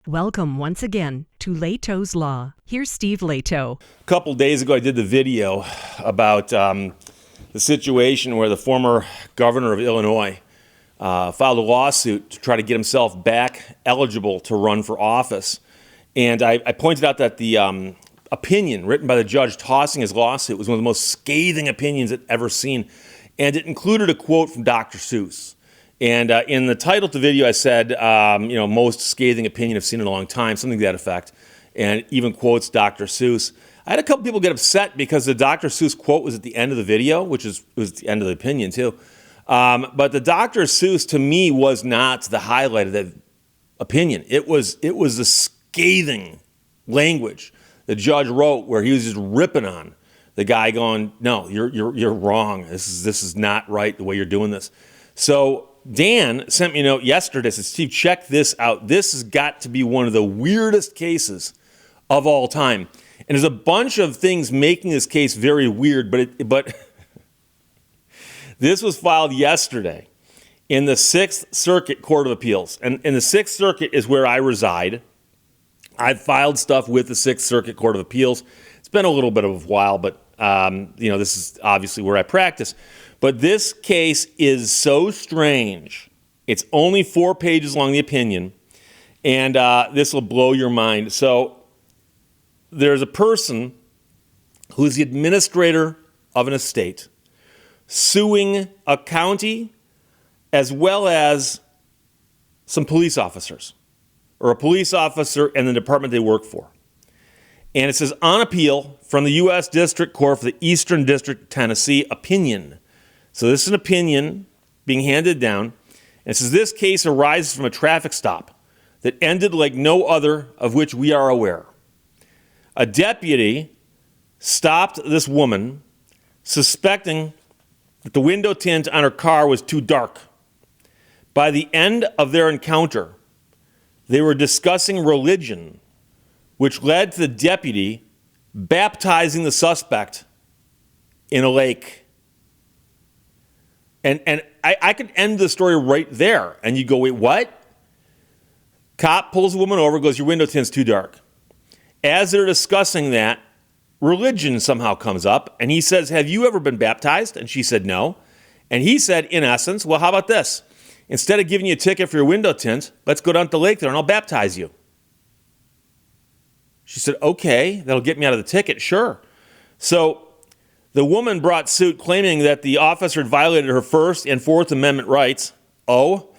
Welcome once again to Lehto's Law. Here's Steve Lehto. A couple days ago, I did the video about the situation where the former governor of Illinois filed a lawsuit to try to get himself back eligible to run for office. And I pointed out that the opinion written by the judge tossing his lawsuit was one of the most scathing opinions I've ever seen. And it included a quote from Dr. Seuss. And in the title of the video, I said, most scathing opinion I've seen in a long time, something to that effect, and even quotes Dr. Seuss. I had a couple people get upset because the Dr. Seuss quote was at the end of the video, which was the end of the opinion too. But the Dr. Seuss, to me, was not the highlight of that opinion. It was the scathing language the judge wrote, where he was just ripping on the guy, going, "No, you're wrong. This is not right the way you're doing this." So Dan sent me a note yesterday, said, "Steve, check this out. This has got to be one of the weirdest cases of all time." And there's a bunch of things making this case very weird, but this was filed yesterday in the Sixth Circuit Court of Appeals. And the Sixth Circuit is where I reside. I've filed stuff with the Sixth Circuit Court of Appeals. It's been a little bit of a while, but this is obviously where I practice. But this case is so strange. It's only 4 pages long, the opinion, and this will blow your mind. So there's a person who's the administrator of an estate suing a county as well as some police officers, or a police officer and the department they work for. And it says, on appeal from the U.S. District Court for the Eastern District of Tennessee, opinion. So this is an opinion being handed down. And it says, this case arises from a traffic stop that ended like no other of which we are aware. A deputy stopped this woman, suspecting that the window tint on her car was too dark. By the end of their encounter, they were discussing religion, which led to the deputy baptizing the suspect in a lake. And I could end the story right there. And you go, wait, what? Cop pulls a woman over, goes, your window tint's too dark. As they're discussing that, religion somehow comes up. And he says, have you ever been baptized? And she said, no. And he said, in essence, well, how about this? Instead of giving you a ticket for your window tint, let's go down to the lake there and I'll baptize you. She said, okay, that'll get me out of the ticket, sure. So the woman brought suit claiming that the officer had violated her First and Fourth Amendment rights. Oh.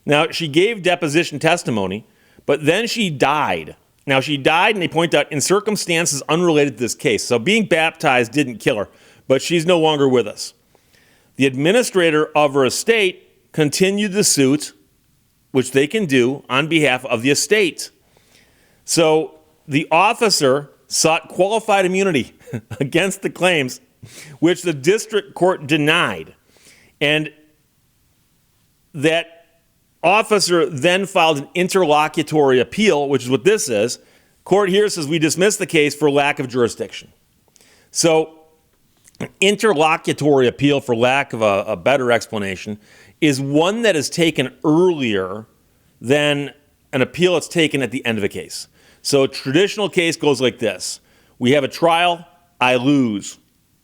Now, she gave deposition testimony, but then she died. Now, she died, and they point out, in circumstances unrelated to this case. So being baptized didn't kill her, but she's no longer with us. The administrator of her estate continued the suit, which they can do on behalf of the estate. So the officer sought qualified immunity against the claims, which the district court denied. And that officer then filed an interlocutory appeal, which is what this is. Court here says we dismiss the case for lack of jurisdiction. So an interlocutory appeal, for lack of a better explanation, is one that is taken earlier than an appeal that's taken at the end of a case. So a traditional case goes like this. We have a trial, I lose.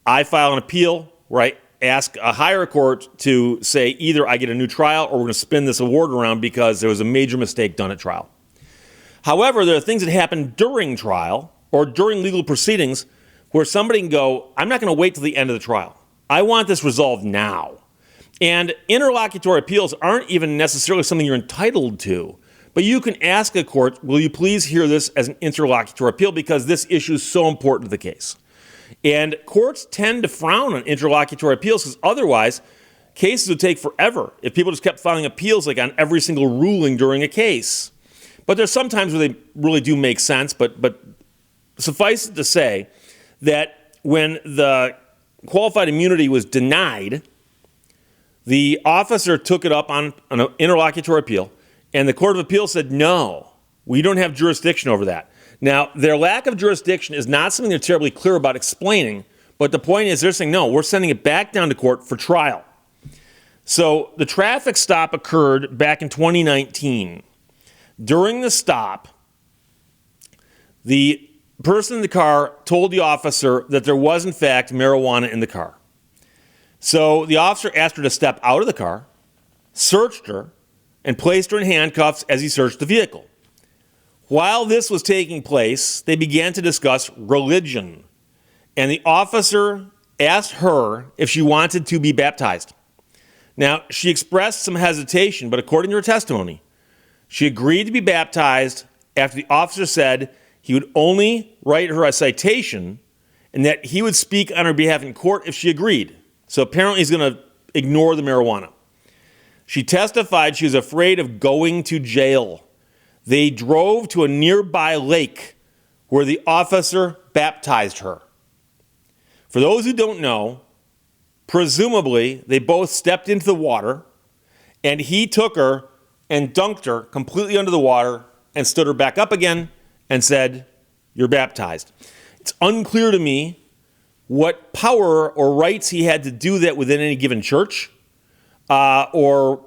I file an appeal where I ask a higher court to say either I get a new trial or we're going to spin this award around because there was a major mistake done at trial. However, there are things that happen during trial or during legal proceedings where somebody can go, I'm not going to wait till the end of the trial. I want this resolved now. And interlocutory appeals aren't even necessarily something you're entitled to. But you can ask a court, will you please hear this as an interlocutory appeal because this issue is so important to the case. And courts tend to frown on interlocutory appeals because otherwise cases would take forever if people just kept filing appeals like on every single ruling during a case. But there's some times where they really do make sense, but suffice it to say that when the qualified immunity was denied, the officer took it up on an interlocutory appeal. And the Court of Appeals said, no, we don't have jurisdiction over that. Now, their lack of jurisdiction is not something they're terribly clear about explaining, but the point is they're saying, no, we're sending it back down to court for trial. So the traffic stop occurred back in 2019. During the stop, the person in the car told the officer that there was, in fact, marijuana in the car. So the officer asked her to step out of the car, searched her, and placed her in handcuffs as he searched the vehicle. While this was taking place, they began to discuss religion, and the officer asked her if she wanted to be baptized. Now, she expressed some hesitation, but according to her testimony, she agreed to be baptized after the officer said he would only write her a citation and that he would speak on her behalf in court if she agreed. So apparently he's going to ignore the marijuana. She testified she was afraid of going to jail. They drove to a nearby lake where the officer baptized her. For those who don't know, presumably they both stepped into the water and he took her and dunked her completely under the water and stood her back up again and said, "You're baptized." It's unclear to me what power or rights he had to do that within any given church, or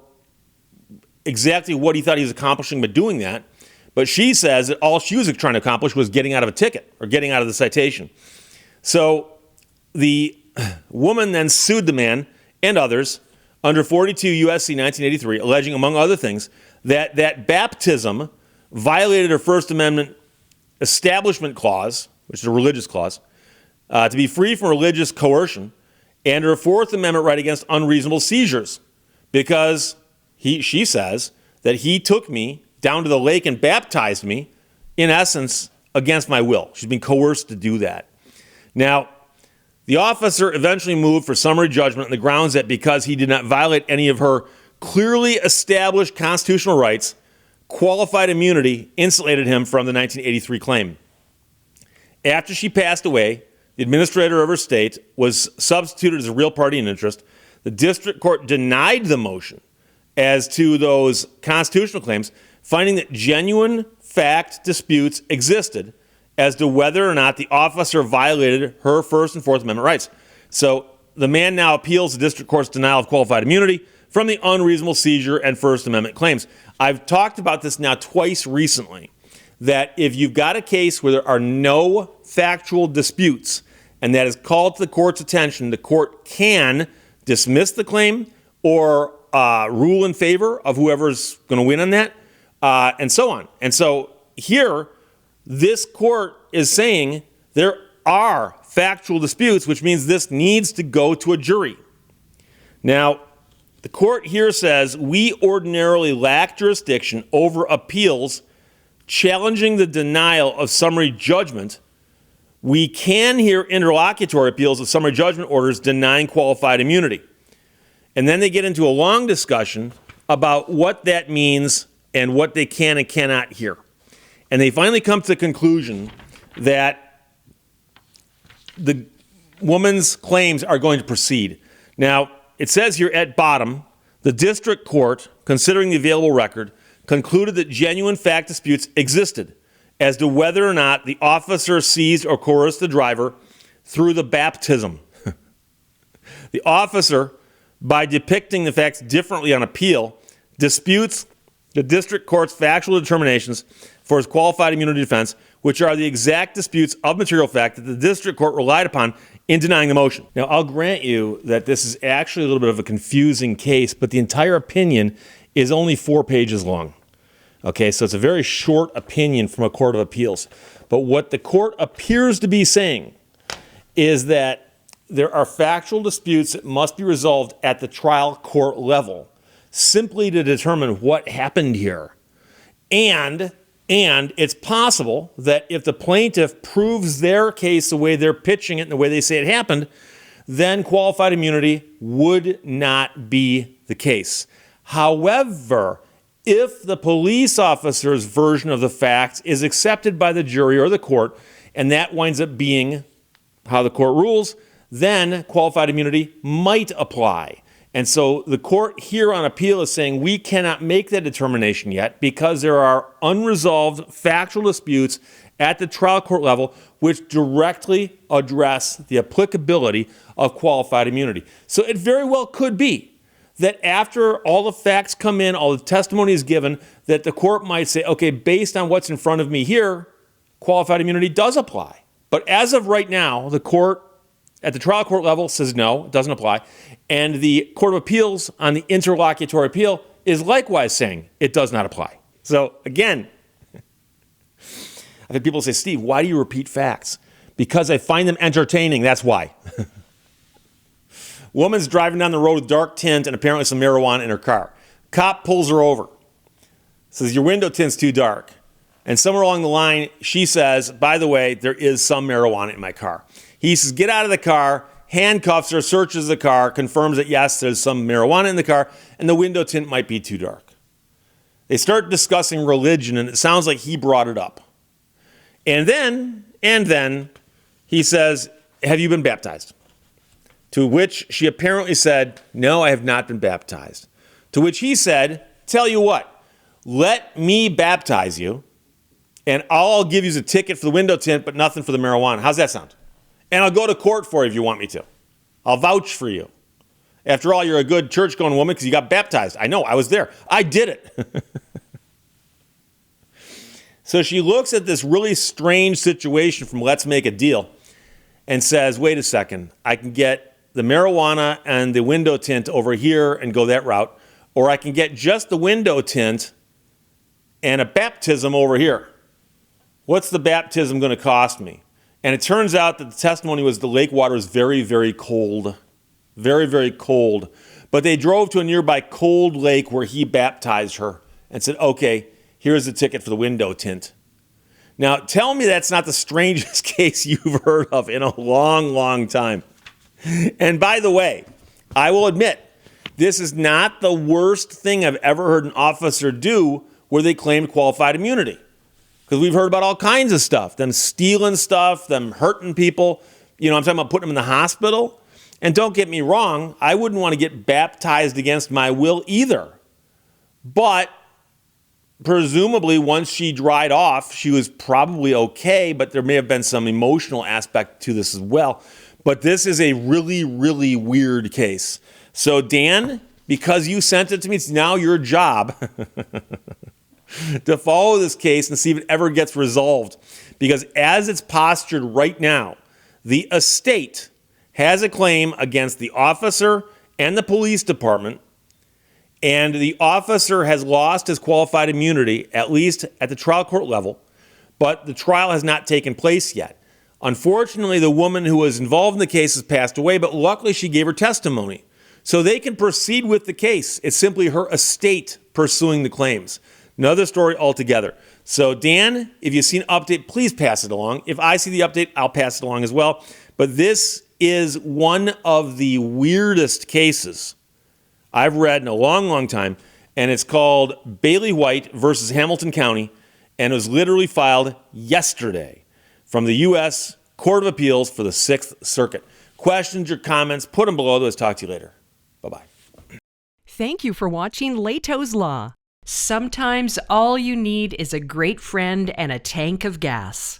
exactly what he thought he was accomplishing by doing that. But she says that all she was trying to accomplish was getting out of a ticket or getting out of the citation. So the woman then sued the man and others under 42 U.S.C. 1983, alleging, among other things, that baptism violated her First Amendment Establishment Clause, which is a religious clause, to be free from religious coercion, and her Fourth Amendment right against unreasonable seizures, because she says that he took me down to the lake and baptized me, in essence, against my will. She's been coerced to do that. Now, the officer eventually moved for summary judgment on the grounds that because he did not violate any of her clearly established constitutional rights, qualified immunity insulated him from the 1983 claim. After she passed away, the administrator of her state was substituted as a real party in interest. The district court denied the motion as to those constitutional claims, finding that genuine fact disputes existed as to whether or not the officer violated her First and Fourth Amendment rights. So the man now appeals the district court's denial of qualified immunity from the unreasonable seizure and First Amendment claims. I've talked about this now twice recently, that if you've got a case where there are no factual disputes and that is called to the court's attention, the court can dismiss the claim or rule in favor of whoever's going to win on that, and so on. And so here, this court is saying there are factual disputes, which means this needs to go to a jury. Now, the court here says we ordinarily lack jurisdiction over appeals challenging the denial of summary judgment. We can hear interlocutory appeals of summary judgment orders denying qualified immunity. And then they get into a long discussion about what that means and what they can and cannot hear. And they finally come to the conclusion that the woman's claims are going to proceed. Now, it says here at bottom, the district court, considering the available record, concluded that genuine fact disputes existed as to whether or not the officer seized or coerced the driver through the baptism. The officer, by depicting the facts differently on appeal, disputes the district court's factual determinations for his qualified immunity defense, which are the exact disputes of material fact that the district court relied upon in denying the motion. Now, I'll grant you that this is actually a little bit of a confusing case, but the entire opinion is only 4 pages long. Okay, so it's a very short opinion from a court of appeals. But what the court appears to be saying is that there are factual disputes that must be resolved at the trial court level simply to determine what happened here. And it's possible that if the plaintiff proves their case the way they're pitching it and the way they say it happened, then qualified immunity would not be the case. However, if the police officer's version of the facts is accepted by the jury or the court, and that winds up being how the court rules, then qualified immunity might apply. And so the court here on appeal is saying we cannot make that determination yet because there are unresolved factual disputes at the trial court level which directly address the applicability of qualified immunity. So it very well could be that after all the facts come in, all the testimony is given, that the court might say, okay, based on what's in front of me here, qualified immunity does apply. But as of right now, the court at the trial court level says no, it doesn't apply. And the Court of Appeals on the interlocutory appeal is likewise saying it does not apply. So again, I've had people say, Steve, why do you repeat facts? Because I find them entertaining, that's why. Woman's driving down the road with dark tint and apparently some marijuana in her car. Cop pulls her over. Says, your window tint's too dark. And somewhere along the line, she says, by the way, there is some marijuana in my car. He says, get out of the car, handcuffs her, searches the car, confirms that, yes, there's some marijuana in the car, and the window tint might be too dark. They start discussing religion, and it sounds like he brought it up. And then he says, have you been baptized? To which she apparently said, no, I have not been baptized. To which he said, tell you what, let me baptize you, and all I'll give you is a ticket for the window tint, but nothing for the marijuana. How's that sound? And I'll go to court for you if you want me to. I'll vouch for you. After all, you're a good church-going woman because you got baptized. I know, I was there. I did it. So she looks at this really strange situation from Let's Make a Deal and says, wait a second, I can get the marijuana and the window tint over here and go that route, or I can get just the window tint and a baptism over here. What's the baptism going to cost me? And it turns out that the testimony was the lake water is very, very cold. Very, very cold. But they drove to a nearby cold lake where he baptized her and said, okay, here's the ticket for the window tint. Now, tell me that's not the strangest case you've heard of in a long, long time. And by the way, I will admit, this is not the worst thing I've ever heard an officer do where they claimed qualified immunity. Because we've heard about all kinds of stuff, them stealing stuff, them hurting people. I'm talking about putting them in the hospital. And don't get me wrong, I wouldn't want to get baptized against my will either. But presumably once she dried off, she was probably okay, but there may have been some emotional aspect to this as well. But this is a really, really weird case. So Dan, because you sent it to me, it's now your job to follow this case and see if it ever gets resolved. Because as it's postured right now, the estate has a claim against the officer and the police department, and the officer has lost his qualified immunity, at least at the trial court level, but the trial has not taken place yet. Unfortunately, the woman who was involved in the case has passed away, but luckily she gave her testimony. So they can proceed with the case. It's simply her estate pursuing the claims. Another story altogether. So Dan, if you see an update, please pass it along. If I see the update, I'll pass it along as well. But this is one of the weirdest cases I've read in a long, long time. And it's called Bailey White versus Hamilton County. And it was literally filed yesterday from the U.S. Court of Appeals for the 6th Circuit. Questions or comments, put them below. Let's talk to you later. Bye-bye. Thank you for watching Lehto's Law. Sometimes all you need is a great friend and a tank of gas.